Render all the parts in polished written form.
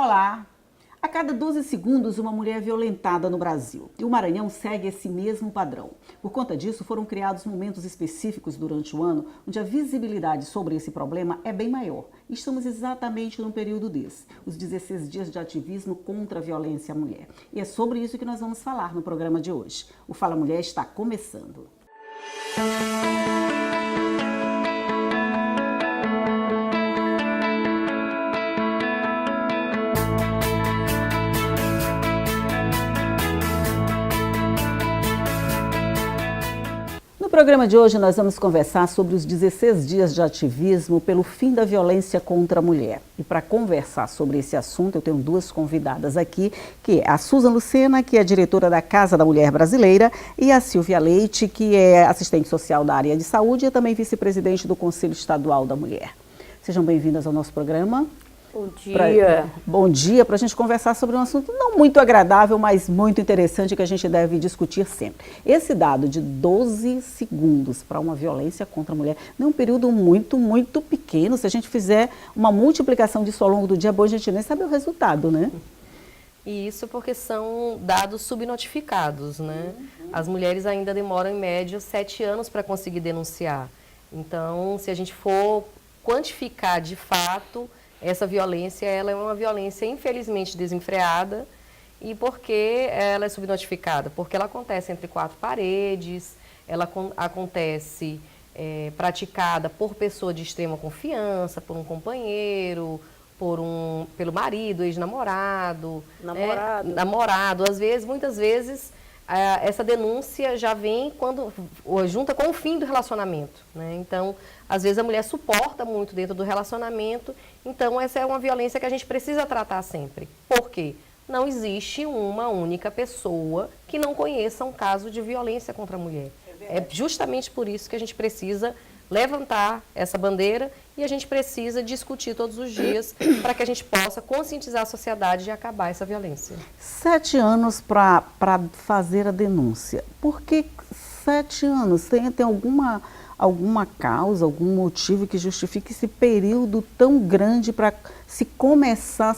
Olá! A cada 12 segundos, uma mulher é violentada no Brasil. E o Maranhão segue esse mesmo padrão. Por conta disso, foram criados momentos específicos durante o ano onde a visibilidade sobre esse problema é bem maior. E estamos exatamente num período desse, os 16 dias de ativismo contra a violência à mulher. E é sobre isso que nós vamos falar no programa de hoje. O Fala Mulher está começando. No programa de hoje nós vamos conversar sobre os 16 dias de ativismo pelo fim da violência contra a mulher. E para conversar sobre esse assunto eu tenho duas convidadas aqui, que é a Susan Lucena, que é diretora da Casa da Mulher Brasileira, e a Silvia Leite, que é assistente social da área de saúde e também vice-presidente do Conselho Estadual da Mulher. Sejam bem-vindas ao nosso programa. Bom dia. Bom dia, para a gente conversar sobre um assunto não muito agradável, mas muito interessante que a gente deve discutir sempre. Esse dado de 12 segundos para uma violência contra a mulher não é um período muito pequeno. Se a gente fizer uma multiplicação disso ao longo do dia, bom, a gente nem sabe o resultado, né? E isso porque são dados subnotificados, né? As mulheres ainda demoram, em média, 7 anos para conseguir denunciar. Então, se a gente for quantificar de fato, essa violência, ela é uma violência infelizmente desenfreada. E por que ela é subnotificada? Porque ela acontece entre 4 paredes, ela acontece praticada por pessoa de extrema confiança, por um companheiro, pelo marido, ex-namorado, namorado. Às vezes, muitas vezes, essa denúncia já vem junta com o fim do relacionamento, né? Então, às vezes a mulher suporta muito dentro do relacionamento, então essa é uma violência que a gente precisa tratar sempre. Por quê? Não existe uma única pessoa que não conheça um caso de violência contra a mulher. É justamente por isso que a gente precisa levantar essa bandeira e a gente precisa discutir todos os dias para que a gente possa conscientizar a sociedade de acabar essa violência. 7 anos para fazer a denúncia. Por que 7 anos? Tem alguma causa, algum motivo que justifique esse período tão grande para se começar,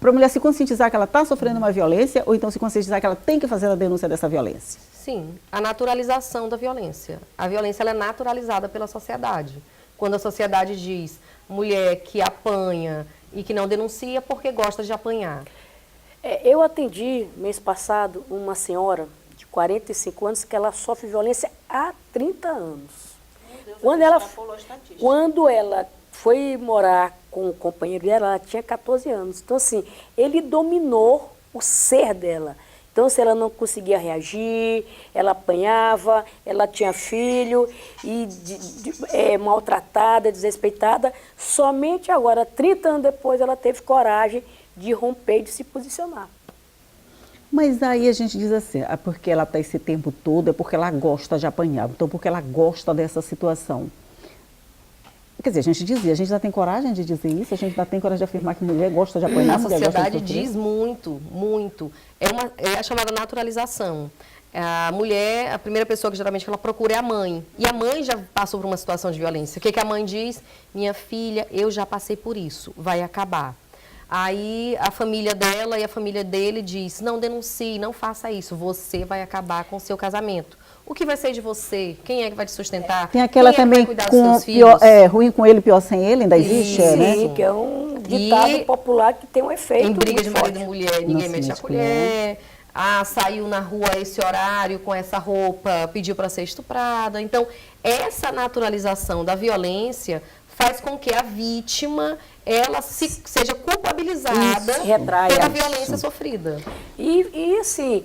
para a mulher se conscientizar que ela está sofrendo uma violência ou então se conscientizar que ela tem que fazer a denúncia dessa violência? Sim, a naturalização da violência. A violência ela é naturalizada pela sociedade. Quando a sociedade diz mulher que apanha e que não denuncia porque gosta de apanhar. Eu atendi mês passado uma senhora de 45 anos que ela sofre violência há 30 anos. Quando ela foi morar com o companheiro dela, ela tinha 14 anos. Então, assim, ele dominou o ser dela. Então, se ela não conseguia reagir, ela apanhava, ela tinha filho, e maltratada, desrespeitada. Somente agora, 30 anos depois, ela teve coragem de romper e de se posicionar. Mas aí a gente diz assim, é porque ela está esse tempo todo, é porque ela gosta de apanhar, então porque ela gosta dessa situação. Quer dizer, a gente já tem coragem de dizer isso? A gente já tem coragem de afirmar que mulher gosta de apanhar? A sociedade diz muito. É a chamada naturalização. A mulher, a primeira pessoa que geralmente ela procura é a mãe. E a mãe já passou por uma situação de violência. O que a mãe diz? Minha filha, eu já passei por isso, vai acabar. Aí a família dela e a família dele diz, não denuncie, não faça isso, você vai acabar com o seu casamento. O que vai ser de você? Quem é que vai te sustentar? Tem aquela Quem também é que vai cuidar dos seus filhos? Ruim com ele, pior sem ele, ainda existe, né? Sim, que é um ditado popular que tem um efeito em briga de muito marido e forte. mulher, ninguém mexe a colher. Saiu na rua esse horário com essa roupa, pediu para ser estuprada. Então, essa naturalização da violência faz com que a vítima ela seja culpabilizada pela violência sofrida. E assim,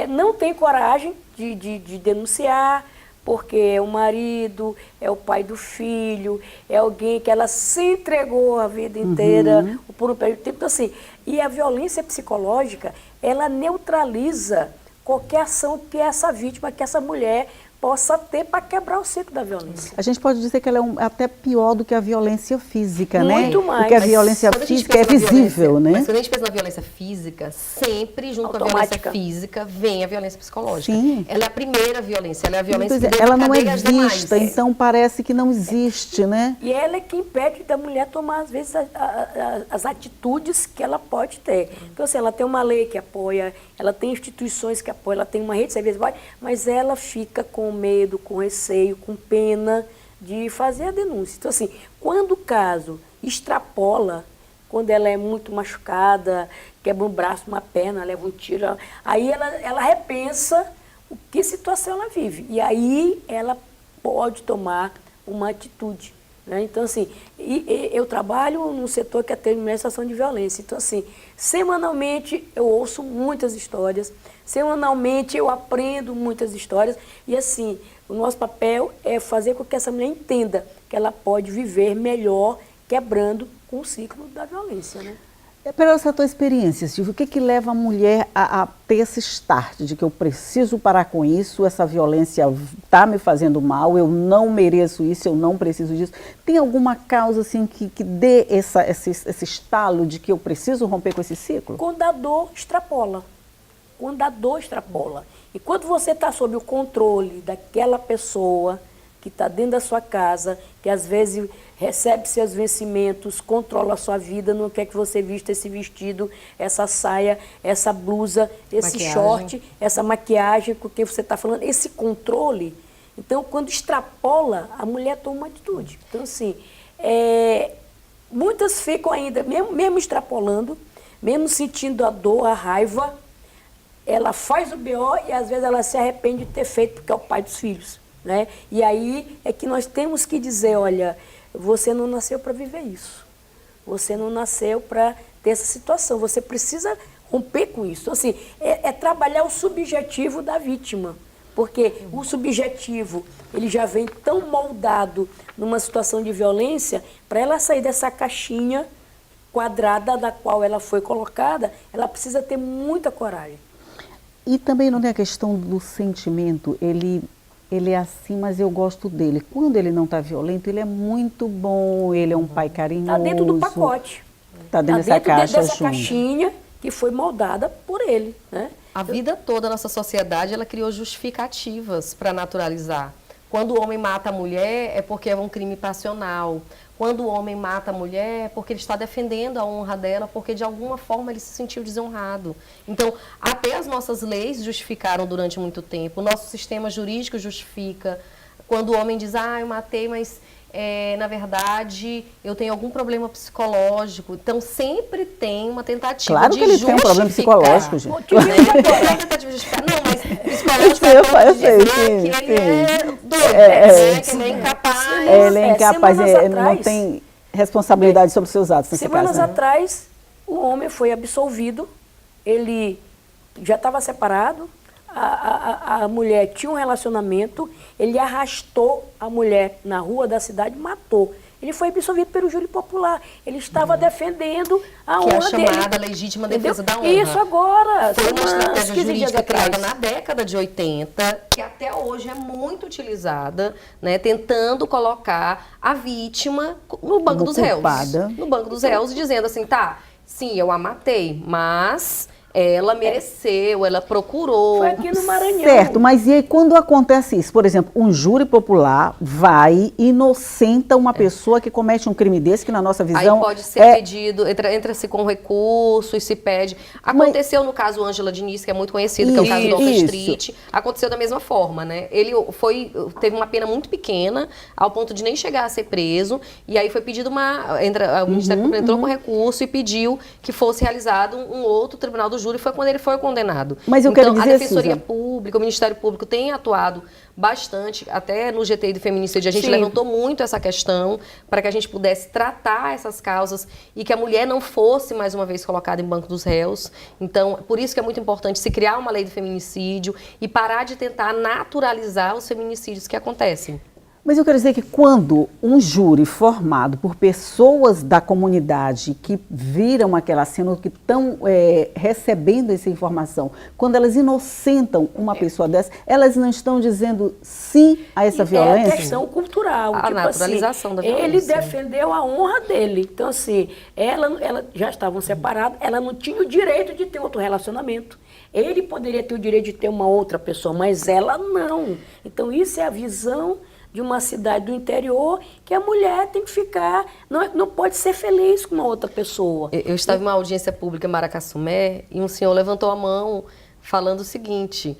não tem coragem de denunciar, porque é o marido, é o pai do filho, é alguém que ela se entregou a vida inteira por um período de tempo. Então, assim, e a violência psicológica, ela neutraliza qualquer ação que essa vítima, que essa mulher possa ter para quebrar o ciclo da violência. A gente pode dizer que ela é até pior do que a violência física, né? Muito mais. Porque a violência física é visível, né? Mas quando a gente pensa na violência física, sempre junto com a violência física vem a violência psicológica. Sim. Ela é a primeira violência, ela é a violência que ela não é desencadeia as vista, demais. então parece que não existe, né? E ela é que impede da mulher tomar, às vezes, as atitudes que ela pode ter. Então, assim, ela tem uma lei que apoia, ela tem instituições que apoiam, ela tem uma rede de serviço, mas ela fica com medo, com receio, com pena de fazer a denúncia. Então, assim, quando o caso extrapola, quando ela é muito machucada, quebra um braço, uma perna, leva um tiro, aí ela repensa que situação ela vive. E aí ela pode tomar uma atitude. Né? Então, assim, eu trabalho num setor que atende mulher em situação de violência. Então, assim, semanalmente eu ouço muitas histórias, semanalmente eu aprendo muitas histórias e, assim, o nosso papel é fazer com que essa mulher entenda que ela pode viver melhor quebrando com o ciclo da violência, né? Pela essa tua experiência, Silvia, o que leva a mulher a ter esse start de que eu preciso parar com isso, essa violência está me fazendo mal, eu não mereço isso, eu não preciso disso? Tem alguma causa assim que dê esse estalo de que eu preciso romper com esse ciclo? Quando a dor extrapola. Quando a dor extrapola. E quando você está sob o controle daquela pessoa que está dentro da sua casa, que às vezes recebe seus vencimentos, controla a sua vida, não quer que você vista esse vestido, essa saia, essa blusa, esse short, essa maquiagem com que você está falando, esse controle. Então, quando extrapola, a mulher toma uma atitude. Então, assim, muitas ficam ainda, mesmo extrapolando, mesmo sentindo a dor, a raiva, ela faz o BO e às vezes ela se arrepende de ter feito porque é o pai dos filhos. Né? E aí é que nós temos que dizer, olha, você não nasceu para viver isso. Você não nasceu para ter essa situação. Você precisa romper com isso. Então, assim, é trabalhar o subjetivo da vítima. Porque o subjetivo, ele já vem tão moldado numa situação de violência, para ela sair dessa caixinha quadrada da qual ela foi colocada, ela precisa ter muita coragem. E também não tem a questão do sentimento, ele é assim, mas eu gosto dele. Quando ele não está violento, ele é muito bom, ele é um pai carinhoso. Está dentro do pacote. Está dentro dessa caixa dessa caixinha que foi moldada por ele. Né? A vida toda a nossa sociedade, ela criou justificativas para naturalizar. Quando o homem mata a mulher, é porque é um crime passional. Quando o homem mata a mulher, é porque ele está defendendo a honra dela, porque de alguma forma ele se sentiu desonrado. Então, até as nossas leis justificaram durante muito tempo, o nosso sistema jurídico justifica. Quando o homem diz, eu matei, mas na verdade eu tenho algum problema psicológico. Então, sempre tem uma tentativa claro de que ele justificar. Tem um problema psicológico, gente. Não, mas psicológico eu sei, que ele é doido, que ele é incapaz. Ele é incapaz, ele não tem responsabilidade sobre os seus atos. Semanas atrás, o homem foi absolvido, ele já estava separado, a mulher tinha um relacionamento, ele arrastou a mulher na rua da cidade e matou. Ele foi absolvido pelo júri popular. Ele estava defendendo a honra dele. Que é a chamada legítima defesa da honra. Isso agora. Foi uma estratégia jurídica criada na década de 80, que até hoje é muito utilizada, né, tentando colocar a vítima no banco dos réus. No banco dos réus, dizendo assim, sim, eu a matei, mas ela mereceu, ela procurou. Foi aqui no Maranhão. Certo, mas e aí quando acontece isso? Por exemplo, um júri popular vai e inocenta uma pessoa que comete um crime desse, que na nossa visão... Aí pode ser pedido, entra-se com recurso e se pede. Aconteceu no caso Ângela Diniz, que é muito conhecido, que é o caso do Alta Street. Aconteceu da mesma forma, né? Ele teve uma pena muito pequena, ao ponto de nem chegar a ser preso, e aí foi pedido o Ministério Público entrou com recurso e pediu que fosse realizado um outro tribunal do júri, foi quando ele foi condenado. Mas eu quero dizer, a Defensoria Pública, o Ministério Público tem atuado bastante, até no GTI do feminicídio, a gente levantou muito essa questão para que a gente pudesse tratar essas causas e que a mulher não fosse, mais uma vez, colocada em banco dos réus. Então, por isso que é muito importante se criar uma lei do feminicídio e parar de tentar naturalizar os feminicídios que acontecem. Mas eu quero dizer que quando um júri formado por pessoas da comunidade que viram aquela cena, que estão recebendo essa informação, quando elas inocentam uma pessoa dessa, elas não estão dizendo sim a essa violência? É a questão cultural. A naturalização da violência. Ele defendeu a honra dele. Então, assim, ela já estavam separadas, ela não tinha o direito de ter outro relacionamento. Ele poderia ter o direito de ter uma outra pessoa, mas ela não. Então, isso é a visão de uma cidade do interior, que a mulher tem que ficar, não pode ser feliz com uma outra pessoa. Eu estava em uma audiência pública em Maracassumé e um senhor levantou a mão falando o seguinte: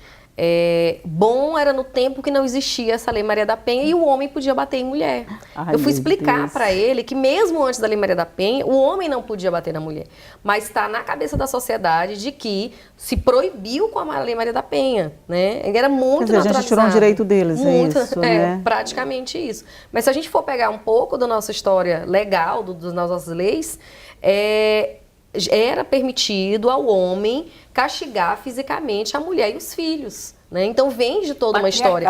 bom era no tempo que não existia essa Lei Maria da Penha e o homem podia bater em mulher. Ai, eu fui meu explicar Deus. para ele que mesmo antes da Lei Maria da Penha, o homem não podia bater na mulher. Mas está na cabeça da sociedade de que se proibiu com a Lei Maria da Penha, né? Era muito Quer dizer, a gente tirou um direito deles, muito, é isso, né? praticamente isso. Mas se a gente for pegar um pouco da nossa história legal, das nossas leis, era permitido ao homem castigar fisicamente a mulher e os filhos. Né? Então vem de toda uma história.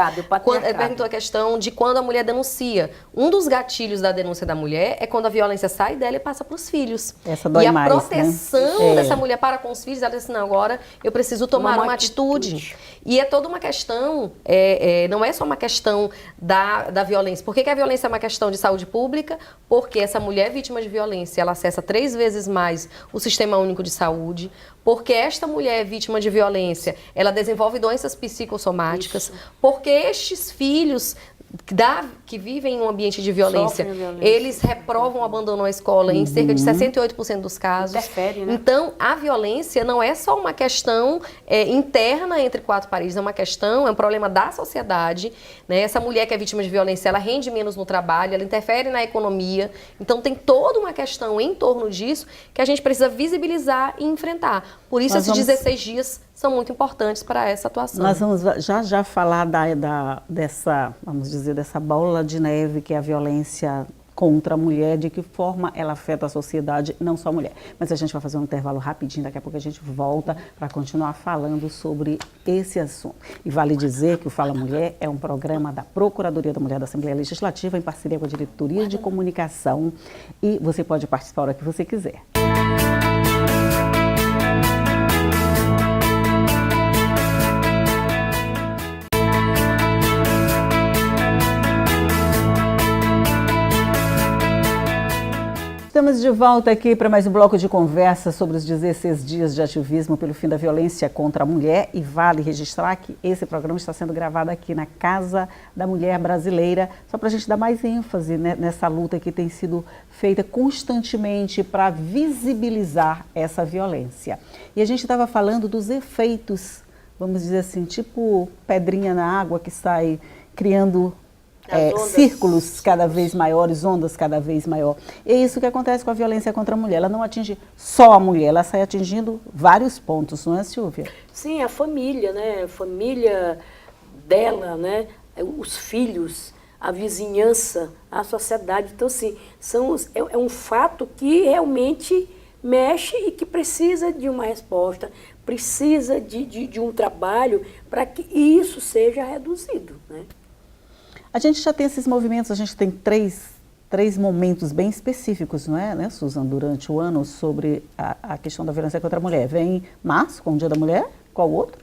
Perguntou a questão de quando a mulher denuncia. Um dos gatilhos da denúncia da mulher é quando a violência sai dela e passa para os filhos. Essa dói mais, e a proteção né? dessa mulher para com os filhos, ela diz assim, não, agora eu preciso tomar uma atitude. E é toda uma questão, não é só uma questão da violência. Por que a violência é uma questão de saúde pública? Porque essa mulher vítima de violência, ela acessa 3 vezes mais o Sistema Único de Saúde. Porque esta mulher vítima de violência, ela desenvolve doenças psicossomáticas. Isso. Porque estes filhos que vivem em um ambiente de violência, eles reprovam, abandonam a escola em cerca de 68% dos casos. Interfere, né? Então, a violência não é só uma questão interna entre 4 paredes, é um problema da sociedade. Né? Essa mulher que é vítima de violência, ela rende menos no trabalho, ela interfere na economia. Então, tem toda uma questão em torno disso que a gente precisa visibilizar e enfrentar. Por isso, esses 16 dias são muito importantes para essa atuação. Nós vamos já falar dessa, vamos dizer, dessa bola de neve que é a violência contra a mulher, de que forma ela afeta a sociedade, não só a mulher. Mas a gente vai fazer um intervalo rapidinho, daqui a pouco a gente volta para continuar falando sobre esse assunto. E vale dizer que o Fala Mulher é um programa da Procuradoria da Mulher da Assembleia Legislativa, em parceria com a Diretoria de Comunicação, e você pode participar a hora que você quiser. Estamos de volta aqui para mais um bloco de conversa sobre os 16 dias de ativismo pelo fim da violência contra a mulher, e vale registrar que esse programa está sendo gravado aqui na Casa da Mulher Brasileira, só para a gente dar mais ênfase, né, nessa luta que tem sido feita constantemente para visibilizar essa violência. E a gente estava falando dos efeitos, vamos dizer assim, tipo pedrinha na água que sai criando círculos cada vez maiores, ondas cada vez maior. E é isso que acontece com a violência contra a mulher. Ela não atinge só a mulher, ela sai atingindo vários pontos, não é, Silvia? Sim, a família, né? A família dela, né? Os filhos, a vizinhança, a sociedade. Então, assim, é um fato que realmente mexe e que precisa de uma resposta, precisa de um trabalho para que isso seja reduzido, né? A gente já tem esses movimentos, a gente tem três momentos bem específicos, não é, né, Susan, durante o ano sobre a questão da violência contra a mulher. Vem março, com o Dia da Mulher, qual outro?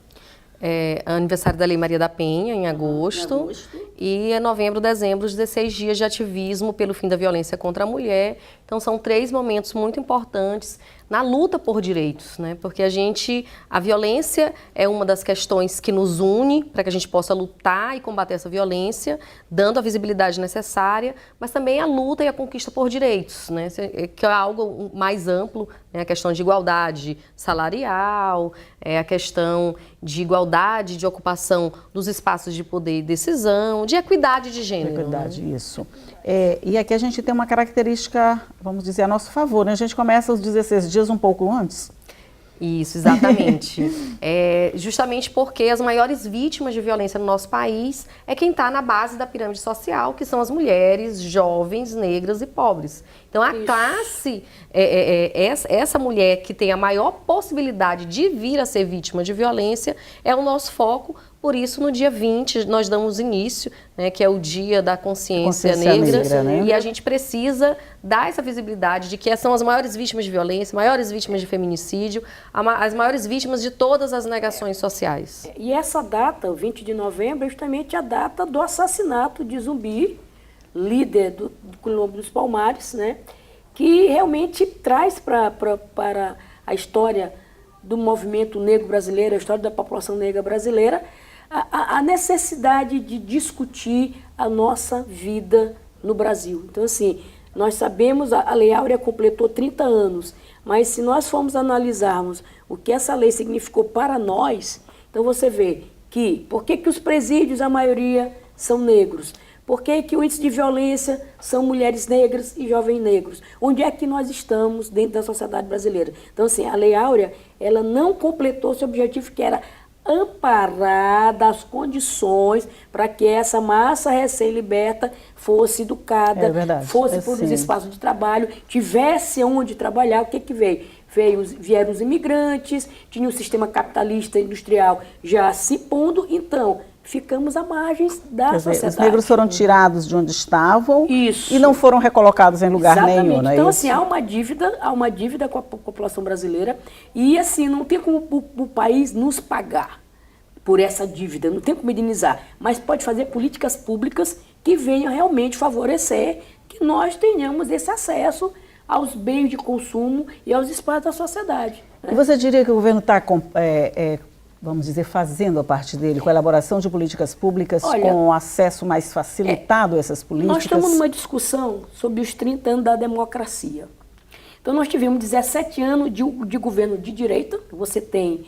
Aniversário da Lei Maria da Penha, em agosto. E novembro, dezembro, os 16 dias de ativismo pelo fim da violência contra a mulher. Então, são 3 momentos muito importantes na luta por direitos, né? Porque a violência é uma das questões que nos une para que a gente possa lutar e combater essa violência, dando a visibilidade necessária, mas também a luta e a conquista por direitos, né? Que é algo mais amplo, né? A questão de igualdade salarial, a questão de igualdade de ocupação dos espaços de poder e decisão, de equidade de gênero. Equidade, né? Isso. E aqui a gente tem uma característica, vamos dizer, a nosso favor, né? A gente começa os 16 dias um pouco antes. Isso, exatamente. Justamente porque as maiores vítimas de violência no nosso país é quem está na base da pirâmide social, que são as mulheres, jovens, negras e pobres. Então, a classe, essa mulher que tem a maior possibilidade de vir a ser vítima de violência é o nosso foco. Por isso, no dia 20, nós damos início, né, que é o Dia da Consciência Negra, né? E a gente precisa dar essa visibilidade de que são as maiores vítimas de violência, maiores vítimas de feminicídio, as maiores vítimas de todas as negações sociais. E essa data, o 20 de novembro, é justamente a data do assassinato de Zumbi, líder do Quilombo dos Palmares, né, que realmente traz para a história do movimento negro brasileiro, a história da população negra brasileira, a necessidade de discutir a nossa vida no Brasil. Então, assim, nós sabemos, a Lei Áurea completou 30 anos, mas se nós formos analisarmos o que essa lei significou para nós, então você vê que, por que os presídios, a maioria, são negros? Por que o índice de violência são mulheres negras e jovens negros? Onde é que nós estamos dentro da sociedade brasileira? Então, assim, a Lei Áurea, ela não completou seu objetivo, que era amparar das condições para que essa massa recém-liberta fosse educada, fosse para os espaços de trabalho, tivesse onde trabalhar. O que veio? Vieram os imigrantes, tinha um sistema capitalista industrial já se pondo, então ficamos à margem da sociedade. Os negros foram tirados de onde estavam. Isso. E não foram recolocados em lugar nenhum, não é então, isso? assim, há uma dívida com a população brasileira e, assim, não tem como o país nos pagar por essa dívida, não tem como indenizar, mas pode fazer políticas públicas que venham realmente favorecer que nós tenhamos esse acesso aos bens de consumo e aos espaços da sociedade, né? E você diria que o governo está, vamos dizer, fazendo a parte dele, com a elaboração de políticas públicas, com acesso mais facilitado a essas políticas? Nós estamos numa discussão sobre os 30 anos da democracia. Então, nós tivemos 17 anos de governo de direita. Você tem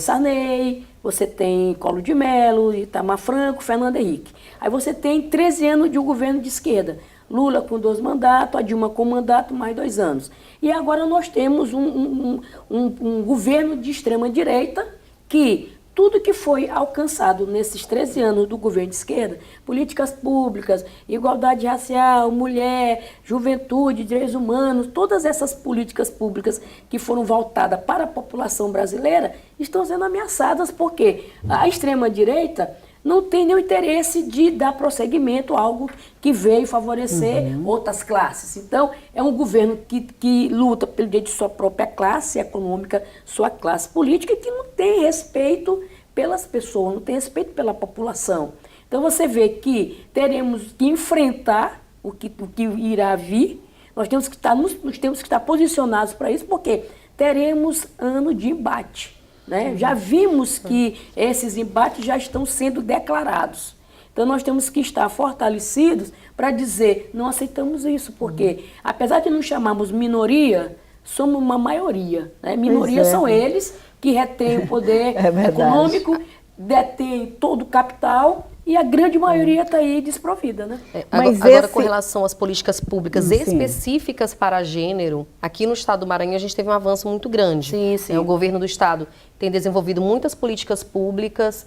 Sarney, você tem Collor de Mello, Itamar Franco, Fernando Henrique. Aí você tem 13 anos de um governo de esquerda. Lula com 2 mandatos, a Dilma com mandato, mais 2 anos. E agora nós temos um governo de extrema-direita que tudo que foi alcançado nesses 13 anos do governo de esquerda, políticas públicas, igualdade racial, mulher, juventude, direitos humanos, todas essas políticas públicas que foram voltadas para a população brasileira estão sendo ameaçadas porque a extrema-direita não tem nenhum interesse de dar prosseguimento a algo que veio favorecer outras classes. Então, é um governo que luta pelo direito de sua própria classe econômica, sua classe política, e que não tem respeito pelas pessoas, não tem respeito pela população. Então, você vê que teremos que enfrentar o que irá vir, nós temos que estar posicionados para isso, porque teremos ano de embate, né? Já vimos que esses embates já estão sendo declarados. Então, nós temos que estar fortalecidos para dizer, não aceitamos isso, porque apesar de nos chamarmos minoria, somos uma maioria, né? Minoria são eles que retêm o poder econômico, detêm todo o capital, e a grande maioria está aí desprovida, né? Agora, com relação às políticas públicas específicas para gênero, aqui no estado do Maranhão a gente teve um avanço muito grande. O governo do estado tem desenvolvido muitas políticas públicas,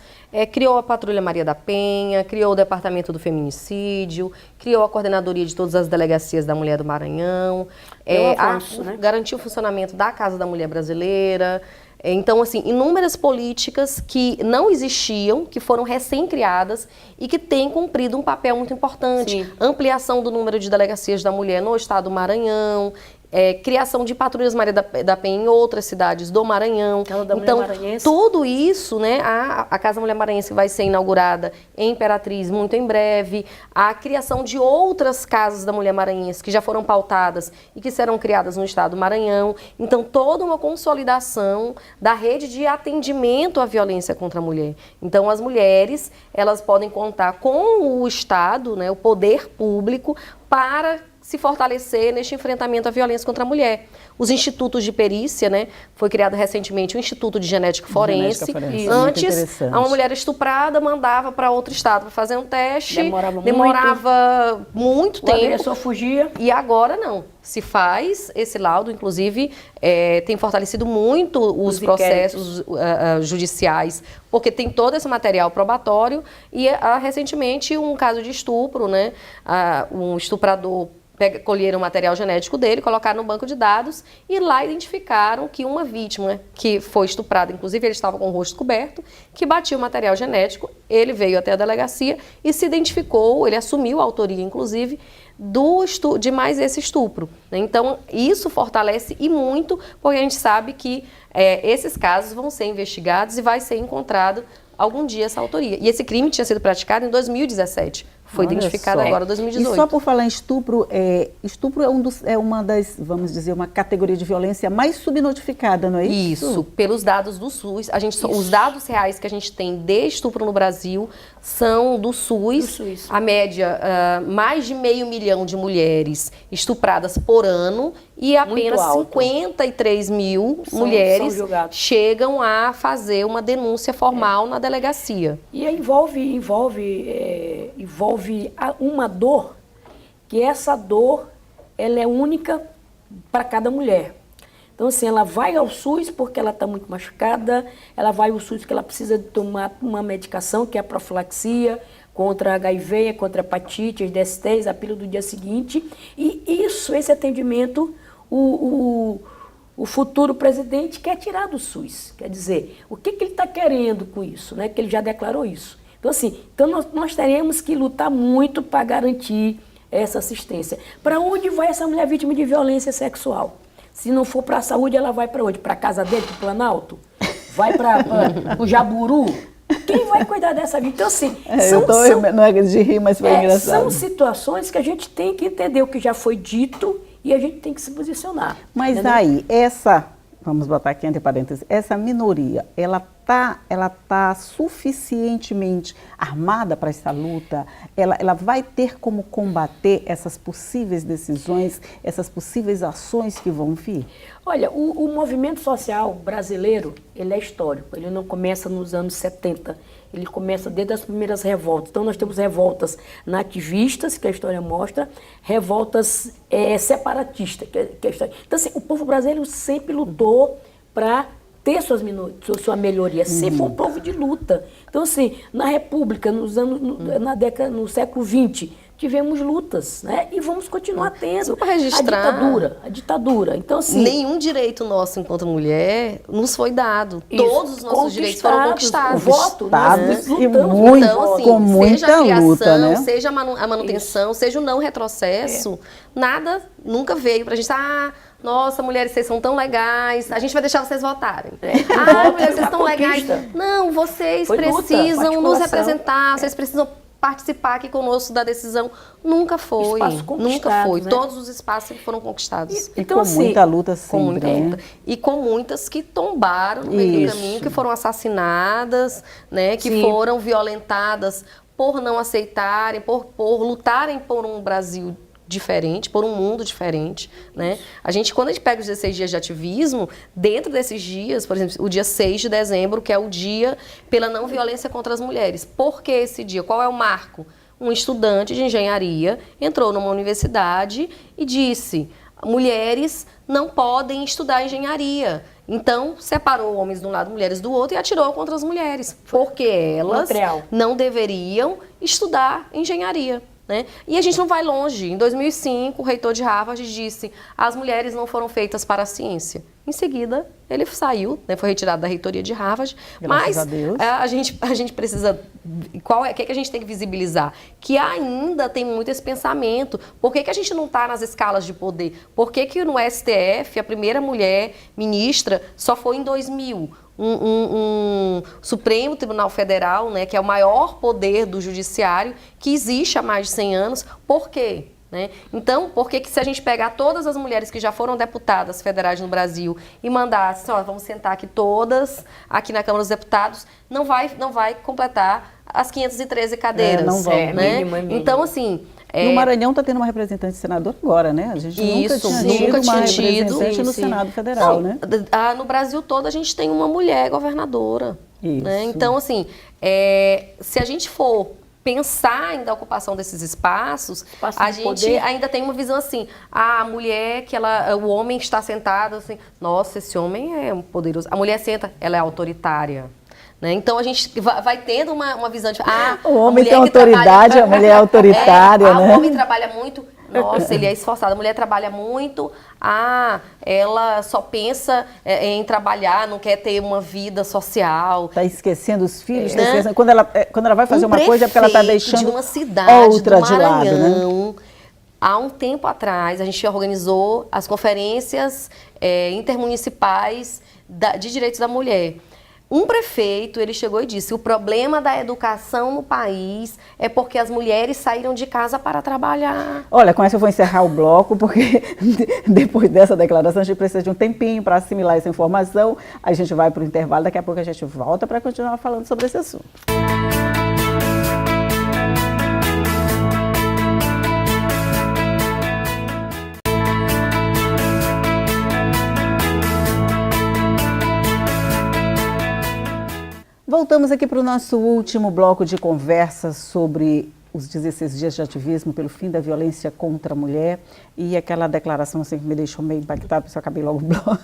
criou a Patrulha Maria da Penha, criou o Departamento do Feminicídio, criou a coordenadoria de todas as delegacias da Mulher do Maranhão, garantiu o funcionamento da Casa da Mulher Brasileira. Então, assim, inúmeras políticas que não existiam, que foram recém-criadas e que têm cumprido um papel muito importante. Ampliação do número de delegacias da mulher no estado do Maranhão, criação de patrulhas Maria da Penha em outras cidades do Maranhão. Então, tudo isso, né, a Casa Mulher Maranhense vai ser inaugurada em Imperatriz muito em breve, a criação de outras casas da mulher maranhense que já foram pautadas e que serão criadas no estado do Maranhão. Então, toda uma consolidação da rede de atendimento à violência contra a mulher. Então, as mulheres, elas podem contar com o Estado, né, o poder público, para se fortalecer neste enfrentamento à violência contra a mulher. Os institutos de perícia, né? Foi criado recentemente o Instituto de Genética Forense. Antes, uma mulher estuprada mandava para outro estado para fazer um teste. Demorava muito tempo. O agressor fugia. E agora não. Se faz esse laudo, inclusive, tem fortalecido muito os processos judiciais, porque tem todo esse material probatório. E recentemente um caso de estupro, né? Um estuprador colheram o material genético dele, colocaram no banco de dados e lá identificaram que uma vítima que foi estuprada, inclusive ele estava com o rosto coberto, que batia o material genético, ele veio até a delegacia e se identificou, ele assumiu a autoria, inclusive, de mais esse estupro. Então, isso fortalece e muito, porque a gente sabe que esses casos vão ser investigados e vai ser encontrado algum dia essa autoria. E esse crime tinha sido praticado em 2017. Foi identificado agora em 2018. E só por falar em estupro, estupro é uma das, vamos dizer, uma categoria de violência mais subnotificada, não é isso? Isso, pelos dados do SUS. Os dados reais que a gente tem de estupro no Brasil são do SUS. A média, mais de 500 mil de mulheres estupradas por ano e apenas 53 mil mulheres chegam a fazer uma denúncia formal na delegacia. E envolve uma dor, que essa dor ela é única para cada mulher. Então, assim, ela vai ao SUS porque ela está muito machucada, ela vai ao SUS porque ela precisa de tomar uma medicação, que é a profilaxia, contra HIV, contra hepatite, as DSTs, a pílula do dia seguinte. E esse atendimento, o futuro presidente quer tirar do SUS. Quer dizer, o que ele está querendo com isso, né? Que ele já declarou isso. Então, assim, nós teremos que lutar muito para garantir essa assistência. Para onde vai essa mulher vítima de violência sexual? Se não for para a saúde, ela vai para onde? Para a casa dele, para o Planalto? Vai para o Jaburu? Quem vai cuidar dessa vida? Então, assim, não é de rir, mas foi engraçado. São situações que a gente tem que entender o que já foi dito e a gente tem que se posicionar. Mas entendeu? Aí, vamos botar aqui entre parênteses, essa minoria, ela tá suficientemente armada para essa luta? Ela vai ter como combater essas possíveis decisões, essas possíveis ações que vão vir? Olha, o movimento social brasileiro, ele é histórico, ele não começa nos anos 70, ele começa desde as primeiras revoltas. Então, nós temos revoltas nativistas, que a história mostra, revoltas separatistas, que a história... Então, assim, o povo brasileiro sempre lutou para ter sua melhoria, sempre foi um povo de luta. Então, assim, na República, no século XX, tivemos lutas, né? E vamos continuar tendo a ditadura. Então, assim, nenhum direito nosso enquanto mulher nos foi dado. Todos os nossos direitos foram conquistados. O voto, e muito, então, assim, com muita seja a criação, luta, né? Seja a manutenção, seja o não retrocesso, nada nunca veio pra gente, nossa, mulheres, vocês são tão legais, a gente vai deixar vocês votarem. Mulheres, vocês são legais. Não, vocês precisam nos representar, vocês precisam participar aqui conosco da decisão. Nunca foi. Nunca foi. Né? Todos os espaços foram conquistados. Então, com assim, muita luta sempre. Com muita luta. E com muitas que tombaram no meio do caminho, que foram assassinadas, né, que foram violentadas por não aceitarem, por lutarem por um Brasil diferente, por um mundo diferente, né? Quando a gente pega os 16 dias de ativismo, dentro desses dias, por exemplo, o dia 6 de dezembro, que é o dia pela não violência contra as mulheres. Por que esse dia? Qual é o marco? Um estudante de engenharia entrou numa universidade e disse: mulheres não podem estudar engenharia. Então, separou homens de um lado, mulheres do outro e atirou contra as mulheres, porque elas não deveriam estudar engenharia. Né? E a gente não vai longe. Em 2005, o reitor de Harvard disse: as mulheres não foram feitas para a ciência. Em seguida, ele saiu, né, foi retirado da reitoria de Harvard. Graças a Deus. A gente precisa... O que a gente tem que visibilizar? Que ainda tem muito esse pensamento. Por que a gente não está nas escalas de poder? Por que no STF, a primeira mulher ministra só foi em 2000? Um Supremo Tribunal Federal, né, que é o maior poder do judiciário, que existe há mais de 100 anos. Por quê? Né? Então, por que se a gente pegar todas as mulheres que já foram deputadas federais no Brasil e mandar, assim, vamos sentar aqui todas, aqui na Câmara dos Deputados, não vai completar as 513 cadeiras. Não vai, né? mínimo. Então, assim, E o Maranhão está tendo uma representante senadora agora, né? A gente nunca tinha tido uma representante no Senado Federal, né? No Brasil todo a gente tem uma mulher governadora. Né? Então, assim, se a gente for pensar ainda a ocupação desses espaços, a gente ainda tem uma visão assim, a mulher o homem está sentado assim, nossa, esse homem é poderoso. A mulher senta, ela é autoritária. Né? Então a gente vai tendo uma visão de o homem tem autoridade, a mulher é autoritária, né? O homem trabalha muito, nossa, ele é esforçado. A mulher trabalha muito, ela só pensa em trabalhar, não quer ter uma vida social. Está esquecendo os filhos, tá esquecendo. Quando ela vai fazer uma coisa é porque ela está deixando de uma cidade outra do Maranhão, de lado, né? Há um tempo atrás, a gente organizou as conferências intermunicipais de direitos da mulher. Um prefeito, ele chegou e disse, o problema da educação no país é porque as mulheres saíram de casa para trabalhar. Olha, com essa eu vou encerrar o bloco, porque depois dessa declaração a gente precisa de um tempinho para assimilar essa informação. A gente vai para o intervalo, daqui a pouco a gente volta para continuar falando sobre esse assunto. Voltamos aqui para o nosso último bloco de conversa sobre os 16 dias de ativismo pelo fim da violência contra a mulher e aquela declaração assim que me deixou meio impactada, porque eu acabei logo o bloco.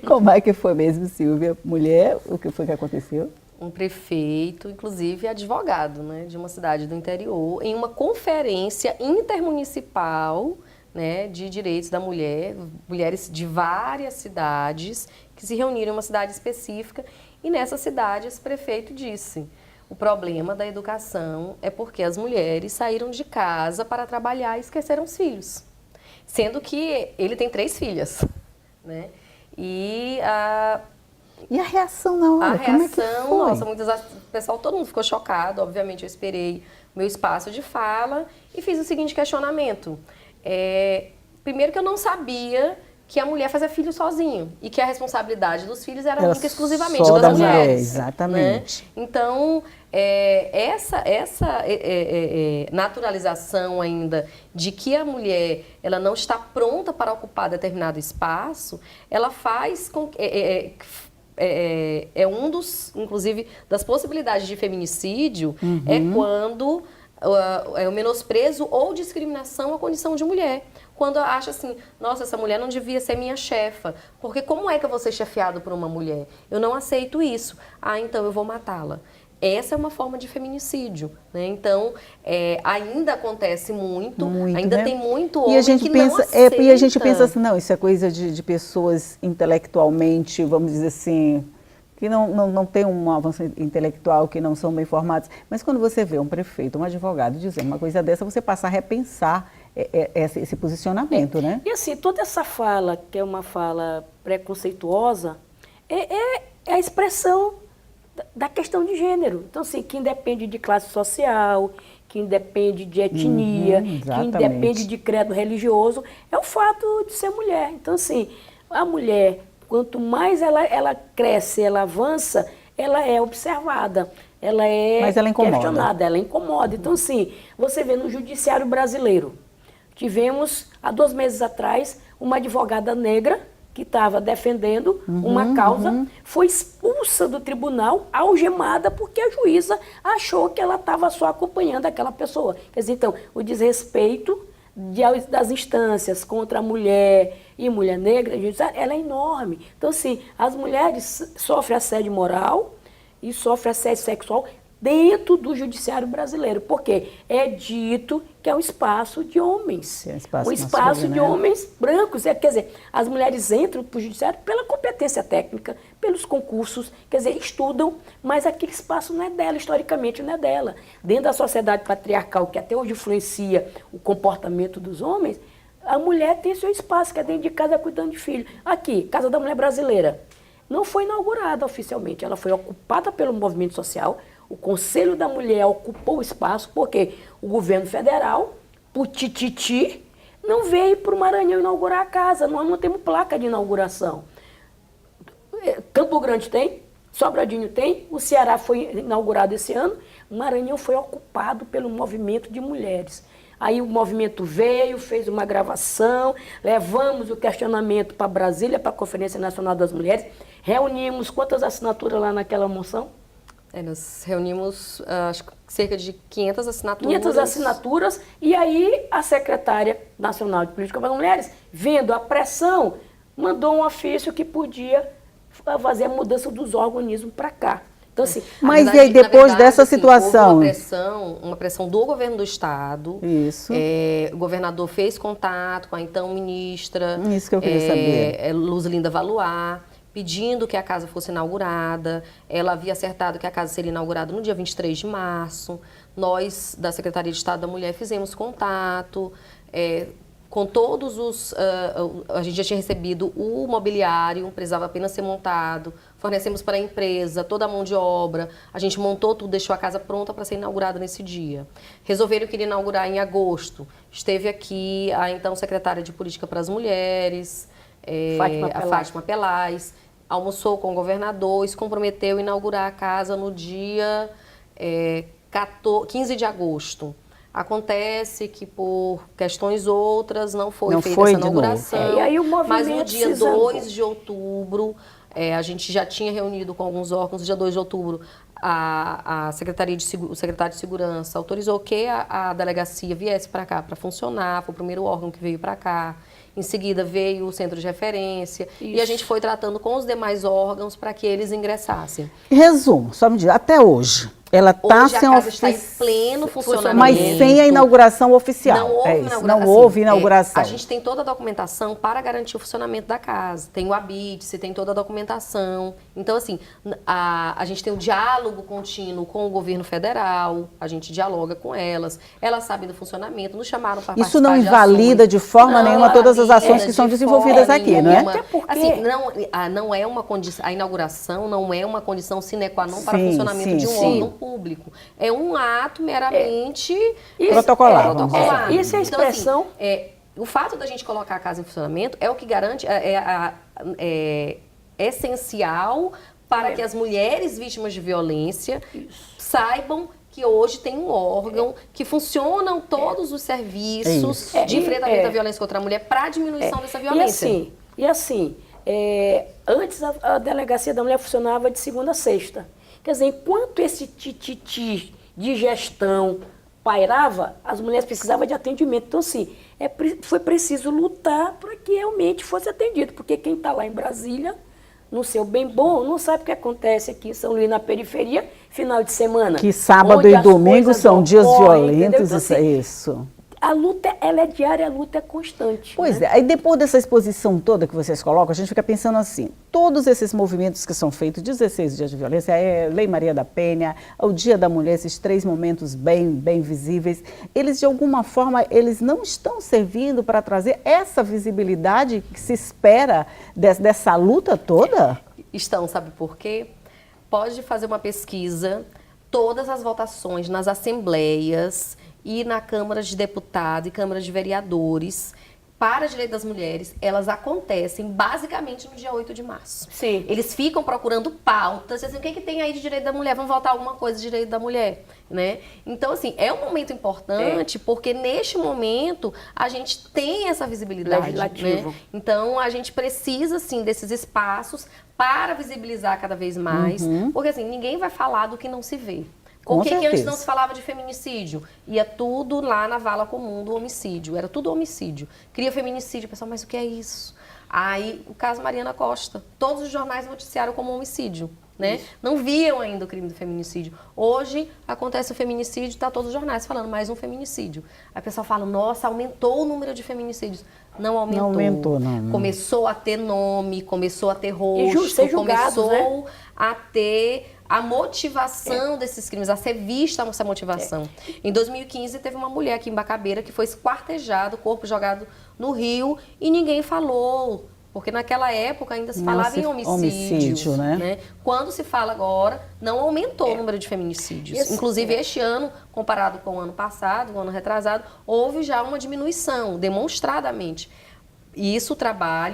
Como é que foi mesmo, Silvia? Mulher, o que foi que aconteceu? Um prefeito, inclusive advogado, né, de uma cidade do interior, em uma conferência intermunicipal, né, de direitos da mulher, mulheres de várias cidades que se reuniram em uma cidade específica. E nessa cidade, esse prefeito disse, o problema da educação é porque as mulheres saíram de casa para trabalhar e esqueceram os filhos. Sendo que ele tem 3 filhas, né? E a reação na hora? A reação, nossa, o pessoal, todo mundo ficou chocado. Obviamente, eu esperei o meu espaço de fala e fiz o seguinte questionamento. Primeiro que eu não sabia que a mulher fazia filho sozinho e que a responsabilidade dos filhos era única e exclusivamente das mulheres. Exatamente. Né? Então, essa naturalização ainda de que a mulher ela não está pronta para ocupar determinado espaço, ela faz com que... um dos, inclusive, das possibilidades de feminicídio é quando o menosprezo ou discriminação à condição de mulher. Quando acha assim, nossa, essa mulher não devia ser minha chefa, porque como é que eu vou ser chefiado por uma mulher? Eu não aceito isso. Então eu vou matá-la. Essa é uma forma de feminicídio, né? Então, ainda acontece muito ainda, né? Tem muito homem que não aceita. E a gente pensa assim, não, isso é coisa de pessoas intelectualmente, vamos dizer assim, que não tem um avanço intelectual, que não são bem formados. Mas quando você vê um prefeito, um advogado dizendo uma coisa dessa, você passa a repensar esse posicionamento, né? E assim, toda essa fala, que é uma fala preconceituosa, é a expressão da questão de gênero. Então, assim, que independe de classe social, que independe de etnia, que independe de credo religioso, é o fato de ser mulher. Então, assim, a mulher, quanto mais ela cresce, ela avança, ela é observada, ela é questionada, ela incomoda. Então, assim, você vê no judiciário brasileiro, tivemos, há 2 meses atrás, uma advogada negra que estava defendendo uma causa, foi expulsa do tribunal, algemada, porque a juíza achou que ela estava só acompanhando aquela pessoa. Quer dizer, então, o desrespeito das instâncias contra a mulher e mulher negra, ela é enorme. Então, assim, as mulheres sofrem assédio moral e sofrem assédio sexual dentro do judiciário brasileiro, porque é dito que é um espaço de homens, um espaço de homens brancos. Quer dizer, as mulheres entram para o judiciário pela competência técnica, pelos concursos, quer dizer, estudam, mas aquele espaço não é dela, historicamente não é dela. Dentro da sociedade patriarcal, que até hoje influencia o comportamento dos homens, a mulher tem seu espaço, que é dentro de casa cuidando de filho. Aqui, Casa da Mulher Brasileira, não foi inaugurada oficialmente, ela foi ocupada pelo movimento social. O Conselho da Mulher ocupou o espaço porque o governo federal, por tititi, não veio para o Maranhão inaugurar a casa. Nós não temos placa de inauguração. Campo Grande tem, Sobradinho tem, o Ceará foi inaugurado esse ano, o Maranhão foi ocupado pelo movimento de mulheres. Aí o movimento veio, fez uma gravação, levamos o questionamento para Brasília, para a Conferência Nacional das Mulheres, reunimos quantas assinaturas lá naquela moção? Nós reunimos acho que cerca de 500 assinaturas. 500 assinaturas, e aí a secretária nacional de Política para as Mulheres, vendo a pressão, mandou um ofício que podia fazer a mudança dos organismos para cá. Então, assim, mas verdade, e aí, depois verdade, dessa assim, situação? houve uma pressão do governo do estado. Isso. O governador fez contato com a então ministra. Isso que eu queria saber. Luzlinda Valois, pedindo que a casa fosse inaugurada. Ela havia acertado que a casa seria inaugurada no dia 23 de março. Nós, da Secretaria de Estado da Mulher, fizemos contato com todos os... a gente já tinha recebido o mobiliário, precisava apenas ser montado. Fornecemos para a empresa toda a mão de obra. A gente montou tudo, deixou a casa pronta para ser inaugurada nesse dia. Resolveram que iria inaugurar em agosto. Esteve aqui a então secretária de Política para as Mulheres, a Fátima Pelais, almoçou com o governador e se comprometeu a inaugurar a casa no dia 15 de agosto. Acontece que por questões outras não foi feita essa inauguração, e aí o movimento mas no dia 2 de outubro, a gente já tinha reunido com alguns órgãos, no dia 2 de outubro, o secretário de Segurança autorizou que a delegacia viesse para cá para funcionar, foi o primeiro órgão que veio para cá. Em seguida veio o centro de referência e a gente foi tratando com os demais órgãos para que eles ingressassem. Resumo, só me diz, até hoje, ela está sem a casa está em pleno funcionamento. Mas sem a inauguração oficial. Não houve inauguração. Não houve inauguração. A gente tem toda a documentação para garantir o funcionamento da casa. Tem o habite, tem toda a documentação. Então, assim, a gente tem o diálogo contínuo com o governo federal, a gente dialoga com elas sabem do funcionamento, nos chamaram para participar. Isso não invalida de forma nenhuma todas as ações que são desenvolvidas aqui, não é? Até porque... Assim, não é uma condição, a inauguração não é uma condição sine qua non para o funcionamento de um órgão público. É um ato meramente protocolar. Isso é a expressão. Então, assim, o fato da gente colocar a casa em funcionamento é o que garante, é essencial para que as mulheres vítimas de violência saibam que hoje tem um órgão que funcionam todos os serviços de enfrentamento da violência contra a mulher para a diminuição dessa violência. E assim, antes a delegacia da mulher funcionava de segunda a sexta. Quer dizer, enquanto esse tititi de gestão pairava, as mulheres precisavam de atendimento. Então, assim, foi preciso lutar para que realmente fosse atendido, porque quem está lá em Brasília, no seu bem bom, não sabe o que acontece aqui em São Luís, na periferia, final de semana. Que sábado e domingo são dias violentos, então, assim, isso. A luta, ela é diária, a luta é constante. Pois é, aí depois dessa exposição toda que vocês colocam, a gente fica pensando assim, todos esses movimentos que são feitos, 16 dias de violência, Lei Maria da Penha, o Dia da Mulher, esses 3 momentos bem visíveis, eles de alguma forma, eles não estão servindo para trazer essa visibilidade que se espera dessa luta toda? Estão, sabe por quê? Pode fazer uma pesquisa, todas as votações nas assembleias e na Câmara de Deputados e Câmara de Vereadores para direito das mulheres, elas acontecem basicamente no dia 8 de março. Sim. Eles ficam procurando pautas, assim, o que tem aí de direito da mulher? Vamos votar alguma coisa de direito da mulher, né? Então, assim, é um momento importante porque neste momento a gente tem essa visibilidade, né? Então, a gente precisa, assim, desses espaços para visibilizar cada vez mais, porque, assim, ninguém vai falar do que não se vê. Por que antes não se falava de feminicídio? Ia tudo lá na vala comum do homicídio, era tudo homicídio. Cria feminicídio, pessoal, mas o que é isso? Aí, o caso Mariana Costa, todos os jornais noticiaram como homicídio, né? Não viam ainda o crime do feminicídio. Hoje, acontece o feminicídio, está todos os jornais falando mais um feminicídio. Aí o pessoal fala, nossa, aumentou o número de feminicídios. Não aumentou. Não aumentou, não. Começou a ter nome, começou a ter rosto, começou a ter a motivação desses crimes, a ser vista essa motivação. Em 2015, teve uma mulher aqui em Bacabeira que foi esquartejada, o corpo jogado no rio, e ninguém falou, porque naquela época ainda se falava em homicídio, né? Quando se fala agora, não aumentou o número de feminicídios. Inclusive, este ano, comparado com o ano passado, o ano retrasado, houve já uma diminuição, demonstradamente. Isso,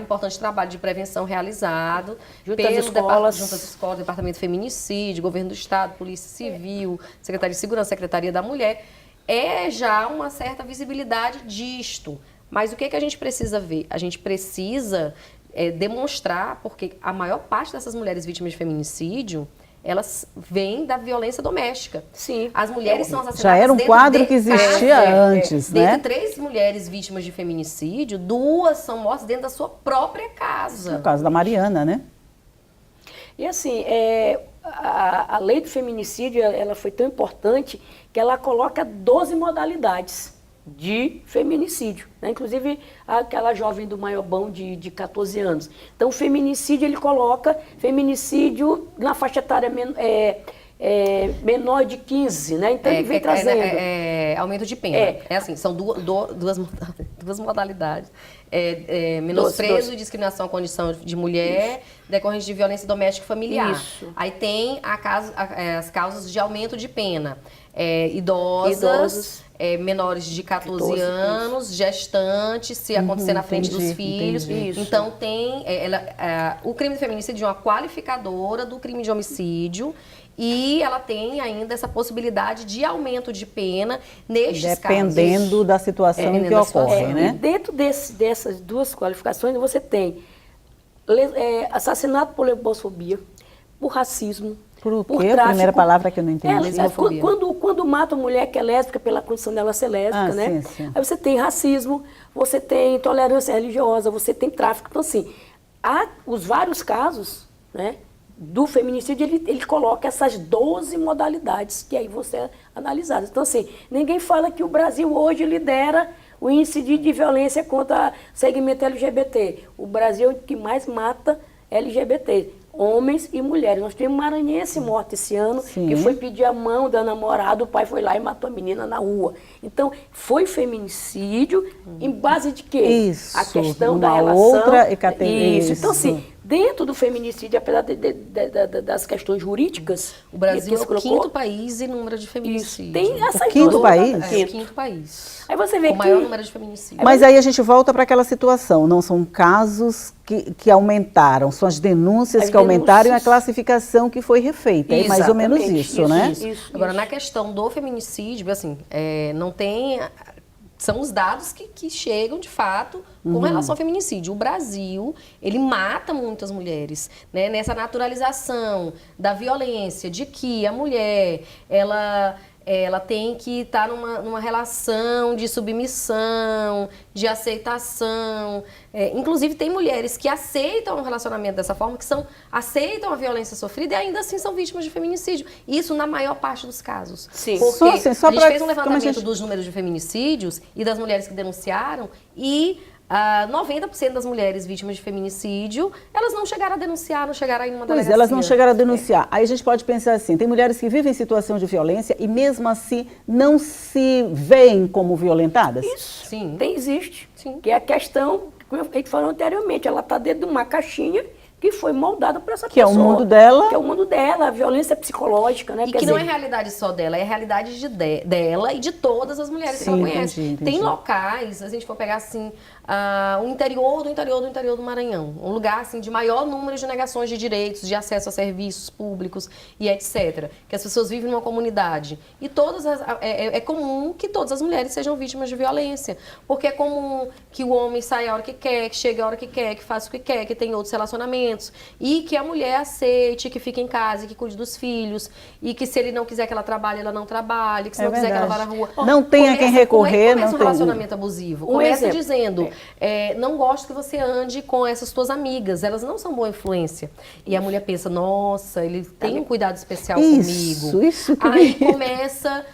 importante trabalho de prevenção realizado junto às escolas, Departamento de Feminicídio, Governo do Estado, Polícia Civil, Secretaria de Segurança, Secretaria da Mulher. é já uma certa visibilidade disto. Mas o que a gente precisa ver? A gente precisa demonstrar, porque a maior parte dessas mulheres vítimas de feminicídio, elas vêm da violência doméstica. Sim. As mulheres são assassinadas. Já era um quadro que existia antes, né? Dentre 3 mulheres vítimas de feminicídio, 2 são mortas dentro da sua própria casa. No caso da Mariana, né? E assim, a lei do feminicídio, ela foi tão importante que ela coloca 12 modalidades de feminicídio, né? Inclusive aquela jovem do Maiobão de 14 anos. Então, o feminicídio, ele coloca feminicídio na faixa etária menor de 15, né? Então, ele vem trazendo. Aumento de pena. Assim, são duas modalidades. Menosprezo e discriminação à condição de mulher decorrente de violência doméstica e familiar. Isso. Aí tem as causas de aumento de pena. Idosos. Menores de 14 anos, gestantes, se acontecer na frente dos filhos. Então, tem o crime de feminicídio é uma qualificadora do crime de homicídio e ela tem ainda essa possibilidade de aumento de pena nestes casos. Dependendo da situação em que ocorre, né? Dentro dessas 2 qualificações, você tem assassinato por lesbofobia, por racismo, Por quê? tráfico. A primeira palavra que eu não entendi. Quando mata uma mulher que é lésbica pela condição dela ser lésbica, né? Sim. Aí você tem racismo, você tem intolerância religiosa, você tem tráfico. Então, assim, há os vários casos, né, do feminicídio, ele coloca essas 12 modalidades que aí vão ser analisadas. Então, assim, ninguém fala que o Brasil hoje lidera o índice de violência contra o segmento LGBT. O Brasil é o que mais mata LGBT. Homens e mulheres. Nós temos maranhense morto esse ano, que foi pedir a mão da namorada, o pai foi lá e matou a menina na rua. Então, foi feminicídio em base de quê? Isso, a questão da uma relação. outra Isso. Então, assim, dentro do feminicídio, apesar das questões jurídicas... O Brasil é o 5º país em número de feminicídio. Tem essa o 5º país? É o 5º país. Aí você vê o maior número de feminicídios. Mas aí a gente volta para aquela situação, não são casos que aumentaram, são as denúncias que aumentaram e a classificação que foi refeita. É mais ou menos isso, né? Agora, na questão do feminicídio, assim, não tem... São os dados que chegam, de fato, com relação ao feminicídio. O Brasil, ele mata muitas mulheres, né? Nessa naturalização da violência, de que a mulher, ela tem que estar numa relação de submissão, de aceitação. Inclusive, tem mulheres que aceitam um relacionamento dessa forma, que aceitam a violência sofrida e ainda assim são vítimas de feminicídio. Isso na maior parte dos casos. Sim. Porque a gente fez um levantamento dos números de feminicídios e das mulheres que denunciaram e 90% das mulheres vítimas de feminicídio, elas não chegaram a denunciar, não chegaram a ir numa delegacia. Pois, elas não chegaram a denunciar. Aí a gente pode pensar assim, tem mulheres que vivem em situação de violência e mesmo assim não se veem como violentadas? Isso. Sim. Existe. Sim. Que é a questão, como a gente falou anteriormente, ela está dentro de uma caixinha que foi moldada por essa pessoa. Que é o mundo dela. Que é o mundo dela, a violência psicológica, né? E que não é realidade só dela, é a realidade dela e de todas as mulheres que ela conhece. Entendi. Tem locais, se a gente for pegar assim, o interior do Maranhão, um lugar assim de maior número de negações de direitos, de acesso a serviços públicos e etc. Que as pessoas vivem numa comunidade. E é comum que todas as mulheres sejam vítimas de violência. Porque é comum que o homem saia a hora que quer, que chegue a hora que quer, que faça o que quer, que tenha outros relacionamentos. E que a mulher aceite, que fique em casa, que cuide dos filhos. E que se ele não quiser que ela trabalhe, ela não trabalhe. Que se não quiser que ela vá na rua. Não tenha quem recorrer. Como é que começa um relacionamento abusivo? Começa dizendo, não gosto que você ande com essas tuas amigas. Elas não são boa influência. E a mulher pensa, nossa, ele tem um cuidado especial comigo. Isso que Aí começa...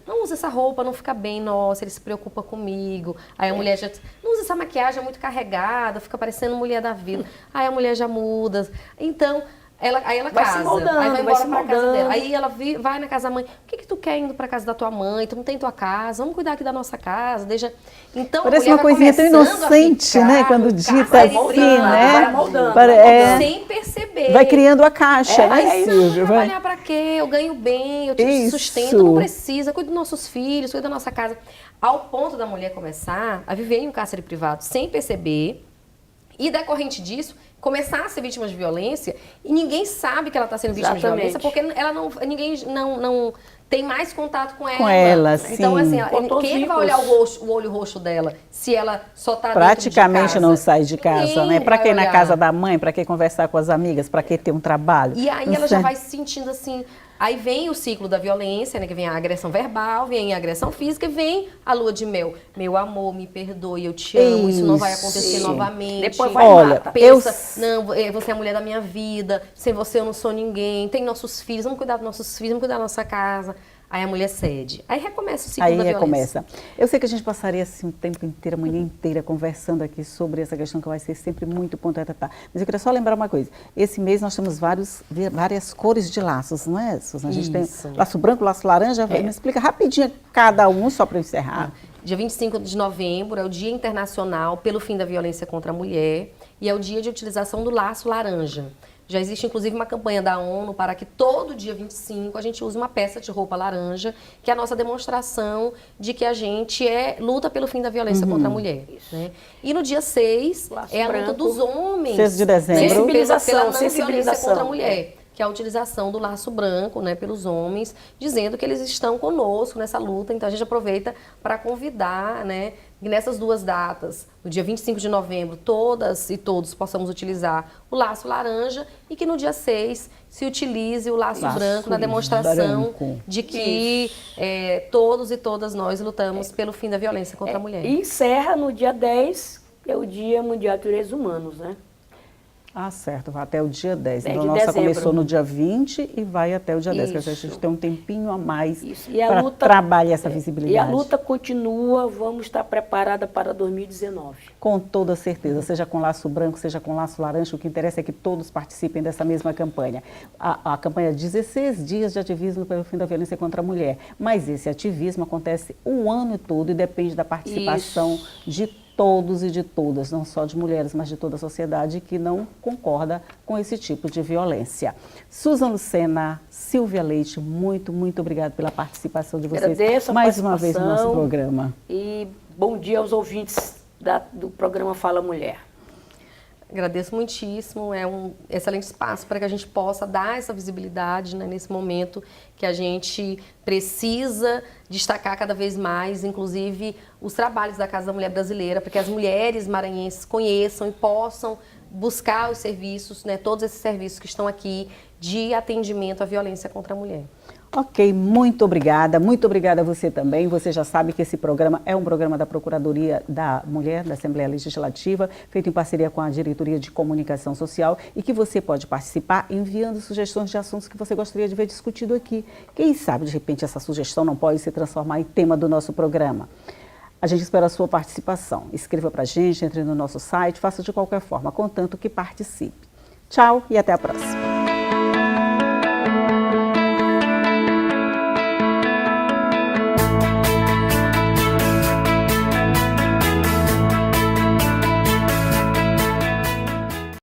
não usa essa roupa, não fica bem, nossa, ele se preocupa comigo. Aí a mulher já, não usa essa maquiagem, é muito carregada, fica parecendo mulher da vida. Aí a mulher já muda. Então, aí ela vai casa, se moldando, aí vai embora pra casa moldando. dela. Aí ela vai na casa da mãe, o que tu quer indo pra casa da tua mãe? Tu não tem tua casa, vamos cuidar aqui da nossa casa, deixa... Então, parece uma coisinha tão inocente, né? Quando dita assim, né? Vai moldando, sem perceber. Vai criando a caixa, né, Aí, Silvia? Trabalhar pra quê? Eu ganho bem, eu te sustento, não precisa, cuida dos nossos filhos, cuida da nossa casa. Ao ponto da mulher começar a viver em um cárcere privado sem perceber e, decorrente disso, começar a ser vítima de violência e ninguém sabe que ela está sendo vítima de Exatamente. violência porque ela ninguém não tem mais contato com ela. Com ela, sim. Então, assim, Contou quem vai olhar o olho roxo dela se ela só está Praticamente dentro de casa? não sai de casa, Ninguém né? Para vai que ir na olhar. casa da mãe, para que conversar com as amigas, para que ter um trabalho. E aí Não ela já sei. vai se sentindo assim. Aí vem o ciclo da violência, né? Que vem a agressão verbal, vem a agressão física e vem a lua de mel. Meu amor, me perdoe, eu te amo, isso não vai acontecer Isso. novamente. Depois vai Olha, mata. Pensa, não, você é a mulher da minha vida, sem você eu não sou ninguém, tem nossos filhos, vamos cuidar dos nossos filhos, vamos cuidar da nossa casa. Aí a mulher cede. Aí recomeça o ciclo Aí da violência. recomeça. Eu sei que a gente passaria assim um tempo inteiro, a manhã inteira, conversando aqui sobre essa questão que vai ser sempre muito ponto a tratar. Mas eu queria só lembrar uma coisa. Esse mês nós temos várias cores de laços, não é, Suzana? A gente Isso. tem laço branco, laço laranja. Me explica rapidinho cada um, só para eu encerrar. Dia 25 de novembro é o Dia Internacional pelo Fim da Violência contra a Mulher e é o dia de utilização do laço laranja. Já existe, inclusive, uma campanha da ONU para que todo dia 25 a gente use uma peça de roupa laranja, que é a nossa demonstração de que a gente luta pelo fim da violência contra a mulher. Né? E no dia 6 Laço é a luta branco. dos homens 6 de dezembro. né, Sensibilização, pela não violência sensibilização. contra a mulher. Que é a utilização do laço branco, né, pelos homens, dizendo que eles estão conosco nessa luta. Então a gente aproveita para convidar, né, que nessas duas datas, no dia 25 de novembro, todas e todos possamos utilizar o laço laranja e que no dia 6 se utilize o laço branco na demonstração branco. de que todos e todas nós lutamos pelo fim da violência contra a mulher. E encerra no dia 10, que é o Dia Mundial de Direitos Humanos, né? Ah, certo, vai até o dia 10. 10 Então, de a nossa dezembro. começou no dia 20 e vai até o dia 10, quer dizer, a gente Isso. tem um tempinho a mais Isso. E a para luta- trabalhar essa visibilidade. E a luta continua, vamos estar preparada para 2019. Com toda certeza, seja com laço branco, seja com laço laranja, o que interessa é que todos participem dessa mesma campanha. A campanha 16 dias de ativismo pelo fim da violência contra a mulher. Mas esse ativismo acontece o ano todo e depende da participação de todos e de todas, não só de mulheres, mas de toda a sociedade que não concorda com esse tipo de violência. Suzana Lucena, Silvia Leite, muito, muito obrigada pela participação de vocês Agradeço a mais uma vez no nosso participação. programa. E bom dia aos ouvintes do programa Fala Mulher. Agradeço muitíssimo, é um excelente espaço para que a gente possa dar essa visibilidade, né, nesse momento que a gente precisa destacar cada vez mais, inclusive, os trabalhos da Casa da Mulher Brasileira, para que as mulheres maranhenses conheçam e possam buscar os serviços, né, todos esses serviços que estão aqui de atendimento à violência contra a mulher. Ok, muito obrigada a você também. Você já sabe que esse programa é um programa da Procuradoria da Mulher, da Assembleia Legislativa, feito em parceria com a Diretoria de Comunicação Social e que você pode participar enviando sugestões de assuntos que você gostaria de ver discutido aqui. Quem sabe, de repente, essa sugestão não pode se transformar em tema do nosso programa. A gente espera a sua participação. Escreva para a gente, entre no nosso site, faça de qualquer forma, contanto que participe. Tchau e até a próxima.